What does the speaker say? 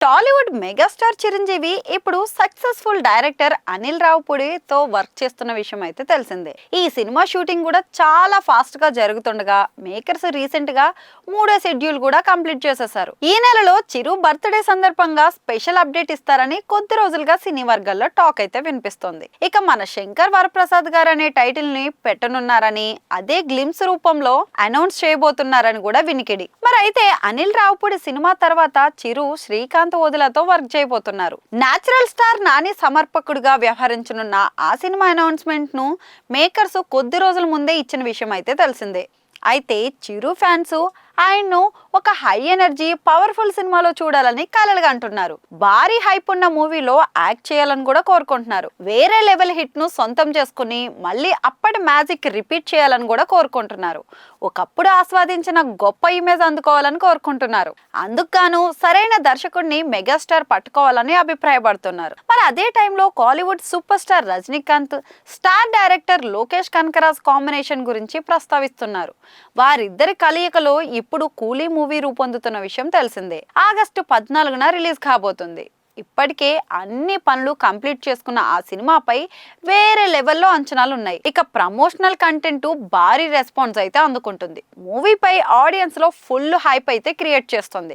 Tollywood megastar Chiranjeevi ఇప్పుడు successful director Anil రావిపూడితో work చేస్తున్న విషయం అయితే తెలిసిందే. ఈ సినిమా షూటింగ్ కూడా చాలా ఫాస్ట్ గా జరుగుతుండగా మేకర్స్ రీసెంట్ గా మూడో షెడ్యూల్ కూడా కంప్లీట్ చేసేశారు. ఈ నెలలో చిరు బర్త్డే సందర్భంగా స్పెషల్ అప్డేట్ ఇస్తారని కొద్ది రోజులుగా సినీ వర్గాల్లో టాక్ అయితే వినిపిస్తోంది. ఇక మన శంకర్ వరప్రసాద్ గారు అనే టైటిల్ ని పెట్టనున్నారని, అదే గ్లిమ్స్ రూపంలో అనౌన్స్ చేయబోతున్నారని కూడా వినికిడి. మరి అయితే అనిల్ రావిపూడి సినిమా తర్వాత చిరు శ్రీకాంత్ వదులతో వర్క్ చేయబోతున్నారు. నేచురల్ స్టార్ నాని సమర్పకుడిగా వ్యవహరించనున్న ఆ సినిమా అనౌన్స్మెంట్ ను మేకర్స్ కొద్ది రోజుల ముందే ఇచ్చిన విషయం అయితే తెలిసిందే. అయితే చిరు ఫ్యాన్స్ ఆయన్ను ఒక హై ఎనర్జీ పవర్ఫుల్ సినిమాలో చూడాలని కలలుగా అంటున్నారు. భారీ హైప్ ఉన్న మూవీలో యాక్ట్ చేయాలని కూడా కోరుకుంటున్నారు. వేరే లెవెల్ హిట్ ను సొంతం చేసుకుని మళ్ళీ అప్పటి మ్యాజిక్ రిపీట్ చేయాలని కూడా కోరుకుంటున్నారు. ఒకప్పుడు ఆస్వాదించిన గొప్ప ఇమేజ్ అందుకోవాలని కోరుకుంటున్నారు. అందుకు సరైన దర్శకుడిని మెగాస్టార్ పట్టుకోవాలని అభిప్రాయపడుతున్నారు. మరి అదే టైంలో Kollywood super star Rajinikanth, star director Lokesh Kanagaraj combination గురించి ప్రస్తావిస్తున్నారు. వారిద్దరి కలయికలో ఇప్పుడు కూలీ మూవీ రూపొందుతున్న విషయం తెలిసిందే. ఆగస్టు 14న రిలీజ్ కాబోతుంది. ఇప్పటికే అన్ని పనులు కంప్లీట్ చేసుకున్న ఆ సినిమాపై వేరే లెవెల్లో అంచనాలు ఉన్నాయి. ఇక ప్రమోషనల్ కంటెంట్ భారీ రెస్పాన్స్ అయితే అందుకుంటుంది. మూవీపై ఆడియన్స్ లో ఫుల్ హైప్ అయితే క్రియేట్ చేస్తుంది.